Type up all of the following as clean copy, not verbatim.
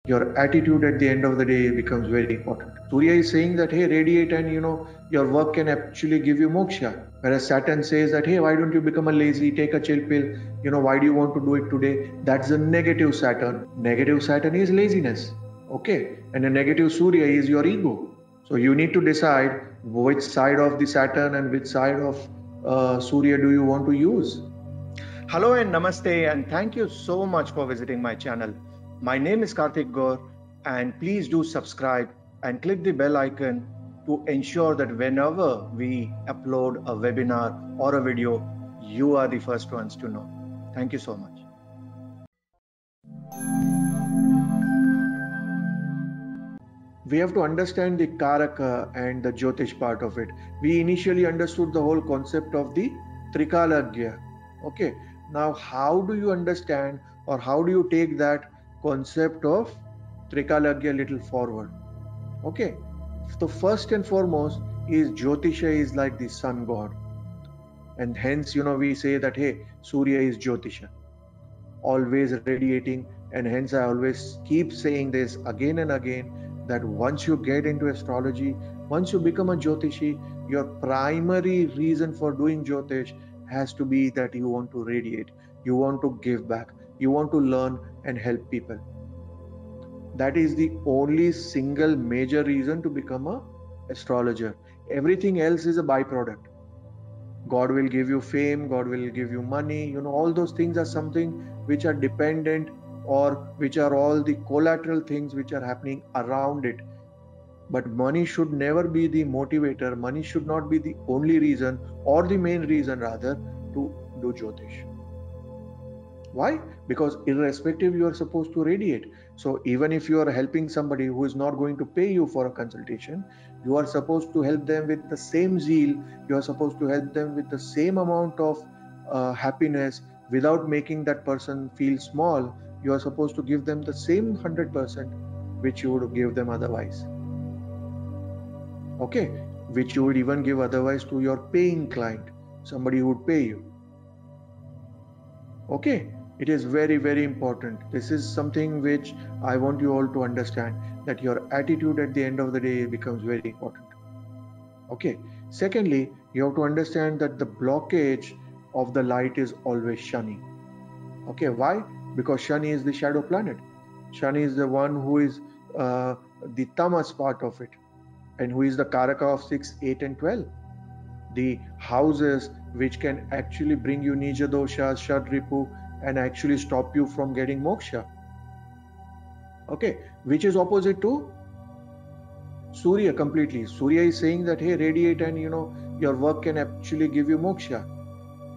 Your attitude at the end of the day becomes very important. Surya is saying that, hey, radiate and your work can actually give you moksha. Whereas Saturn says that, hey, why don't you become a lazy, take a chill pill? Why do you want to do it today? That's the negative Saturn. Negative Saturn is laziness. Okay. And the negative Surya is your ego. So you need to decide which side of the Saturn and which side of Surya do you want to use. Hello and namaste, and thank you so much for visiting my channel. My name is Karthik Gaur, and please do subscribe and click the bell icon to ensure that whenever we upload a webinar or a video, you are the first ones to know. Thank you so much. We have to understand the Karaka and the Jyotish part of it. We initially understood the whole concept of the Trikalagya. Okay. Now, how do you understand or how do you take that concept of Trikalagya a little forward? Okay. So first and foremost is Jyotisha is like the sun god. And hence, we say that, hey, Surya is Jyotisha, always radiating. And hence I always keep saying this again and again, that once you get into astrology, once you become a Jyotishi, your primary reason for doing Jyotish has to be that you want to radiate, you want to give back, you want to learn and help people. That is the only single major reason to become a astrologer. Everything else is a byproduct. God will give you fame, God will give you money, all those things are something which are dependent, or which are all the collateral things which are happening around it. But money should never be the motivator. Money should not be the only reason, or the main reason rather, to do Jyotish. Why? Because irrespective, you are supposed to radiate. So even if you are helping somebody who is not going to pay you for a consultation, you are supposed to help them with the same zeal. You are supposed to help them with the same amount of happiness, without making that person feel small. You are supposed to give them the same 100% which you would give them otherwise. Okay, which you would even give otherwise to your paying client, somebody who would pay you. Okay, it is very, very important. This is something which I want you all to understand, that your attitude at the end of the day becomes very important. Okay, secondly, you have to understand that the blockage of the light is always Shani. Okay, why? Because Shani is the shadow planet. Shani is the one who is the tamas part of it, and who is the Karaka of 6, 8 and 12. The houses which can actually bring you Nija Doshas, Shadripu, and actually stop you from getting moksha. Okay, which is opposite to Surya completely. Surya is saying that, hey, radiate and your work can actually give you moksha.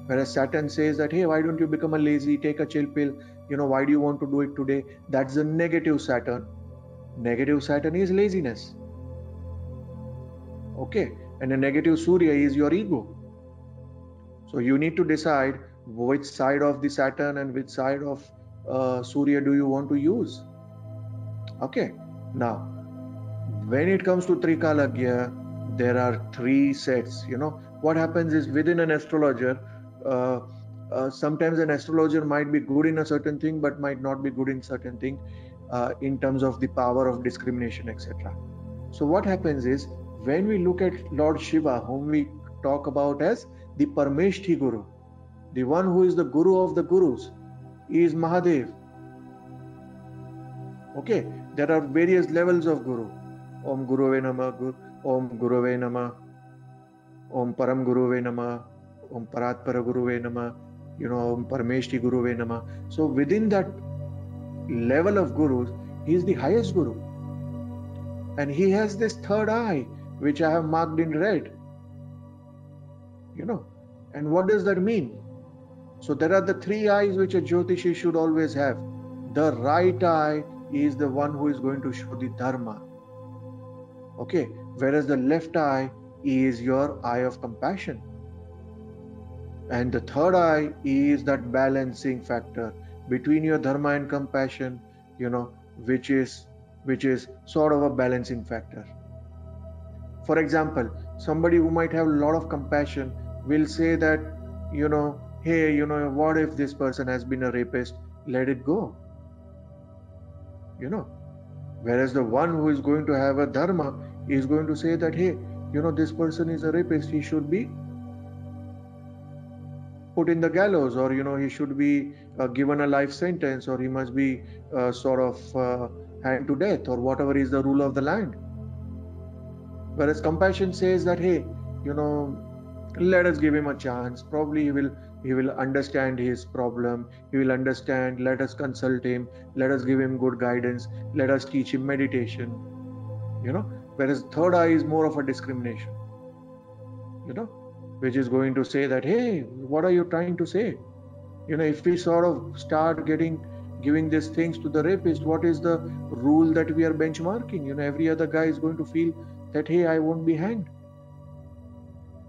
Whereas Saturn says that, hey, why don't you become a lazy, take a chill pill? Why do you want to do it today? That's the negative Saturn. Negative Saturn is laziness. Okay, and the negative Surya is your ego. So you need to decide which side of the Saturn and which side of Surya do you want to use. Okay, now when it comes to Trikalagya, there are 3 sets. What happens is, within an astrologer, sometimes an astrologer might be good in a certain thing but might not be good in certain thing, in terms of the power of discrimination, etc. So what happens is, when we look at Lord Shiva, whom we talk about as the Parmeshthi Guru, the one who is the Guru of the Gurus, is Mahadev. Okay, there are various levels of Guru. Om Guruve Namah, Om Guruve Namah, Om Param Guruve Namah, Om Paratpara Guruve Namah, Om Parmeshthi Guruve Namah. So within that level of Gurus, he is the highest Guru. And he has this third eye, which I have marked in red. And what does that mean? So there are the 3 eyes which a Jyotishi should always have. The right eye is the one who is going to show the dharma. Okay, whereas the left eye is your eye of compassion. And the third eye is that balancing factor between your dharma and compassion, which is sort of a balancing factor. For example, somebody who might have a lot of compassion will say that, hey, what if this person has been a rapist? Let it go. Whereas the one who is going to have a dharma is going to say that, hey, this person is a rapist, he should be put in the gallows, or he should be given a life sentence, or he must be hand to death, or whatever is the rule of the land. Whereas compassion says that, hey, let us give him a chance. Probably he will understand his problem. He will understand. Let us consult him. Let us give him good guidance. Let us teach him meditation. Whereas third eye is more of a discrimination. Which is going to say that, hey, what are you trying to say? If we sort of start giving these things to the rapist, what is the rule that we are benchmarking? Every other guy is going to feel that, hey, I won't be hanged.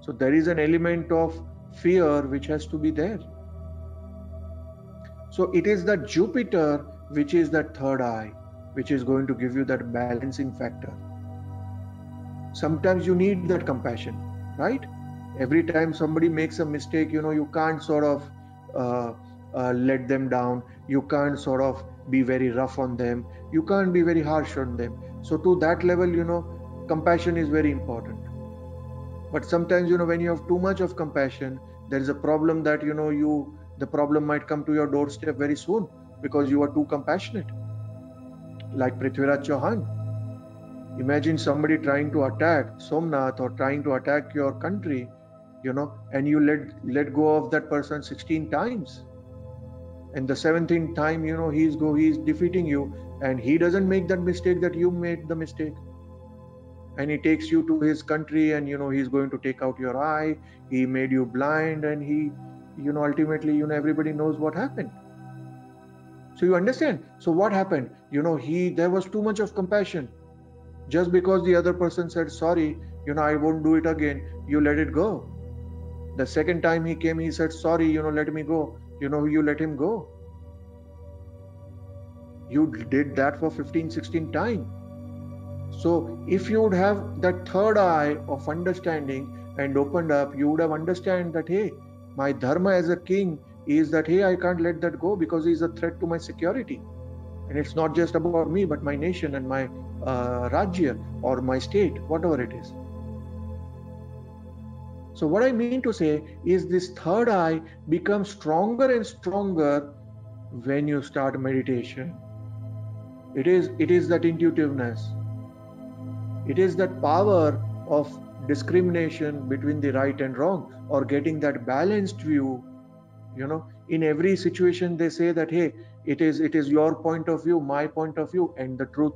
So there is an element of fear which has to be there. So it is that Jupiter which is that third eye, which is going to give you that balancing factor. Sometimes you need that compassion, right? Every time somebody makes a mistake, you can't sort of let them down. You can't sort of be very rough on them. You can't be very harsh on them. So to that level, compassion is very important. But sometimes, when you have too much of compassion, there is a problem that, the problem might come to your doorstep very soon because you are too compassionate. Like Prithviraj Chauhan. Imagine somebody trying to attack Somnath or trying to attack your country, and you let go of that person 16 times. And the 17th time, he's defeating you, and he doesn't make that mistake that you made the mistake. And he takes you to his country, and he's going to take out your eye. He made you blind, and he ultimately everybody knows what happened. So you understand. So what happened? There was too much of compassion. Just because the other person said sorry, I won't do it again, you let it go. The second time he came, he said sorry, let me go. You let him go. You did that for 15, 16 times. So if you would have that third eye of understanding and opened up, you would have understand that, hey, my dharma as a king is that, hey, I can't let that go because he's a threat to my security. And it's not just about me, but my nation and my Rajya or my state, whatever it is. So what I mean to say is this third eye becomes stronger and stronger when you start meditation. It is that intuitiveness. It is that power of discrimination between the right and wrong, or getting that balanced view. In every situation they say that, hey, it is your point of view, my point of view, and the truth.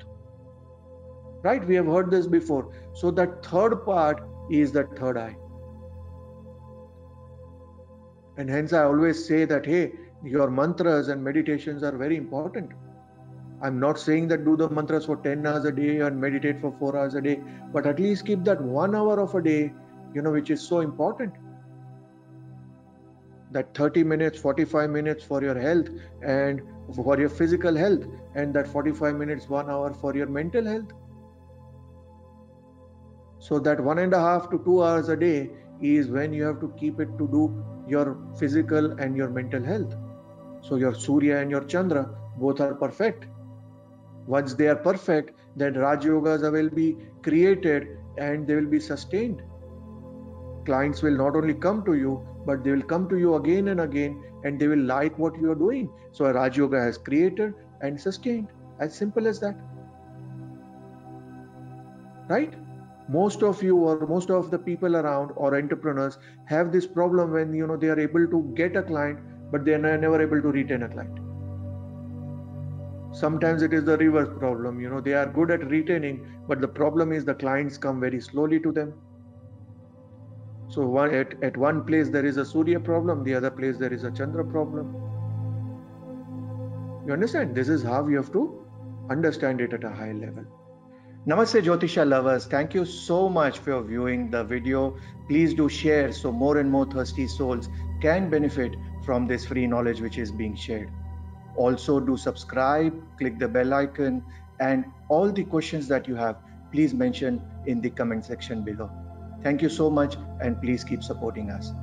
Right? We have heard this before. So that third part is that third eye. And hence I always say that, hey, your mantras and meditations are very important. I'm not saying that do the mantras for 10 hours a day and meditate for 4 hours a day, but at least keep that 1 hour of a day, which is so important. That 30 minutes, 45 minutes for your health and for your physical health, and that 45 minutes, 1 hour for your mental health. So that 1.5 to 2 hours a day is when you have to keep it to do your physical and your mental health. So your Surya and your Chandra both are perfect. Once they are perfect, then Raj Yogas will be created and they will be sustained. Clients will not only come to you, but they will come to you again and again, and they will like what you are doing. So a Raj Yoga has created and sustained. As simple as that. Right? Most of you or most of the people around or entrepreneurs have this problem when they are able to get a client, but they are never able to retain a client. Sometimes it is the reverse problem. They are good at retaining, but the problem is the clients come very slowly to them. So at one place there is a Surya problem, the other place there is a Chandra problem. You understand? This is how you have to understand it at a high level. Namaste Jyotisha lovers. Thank you so much for viewing the video. Please do share so more and more thirsty souls can benefit from this free knowledge which is being shared. Also do subscribe, click the bell icon, and all the questions that you have, please mention in the comment section below. Thank you so much, and please keep supporting us.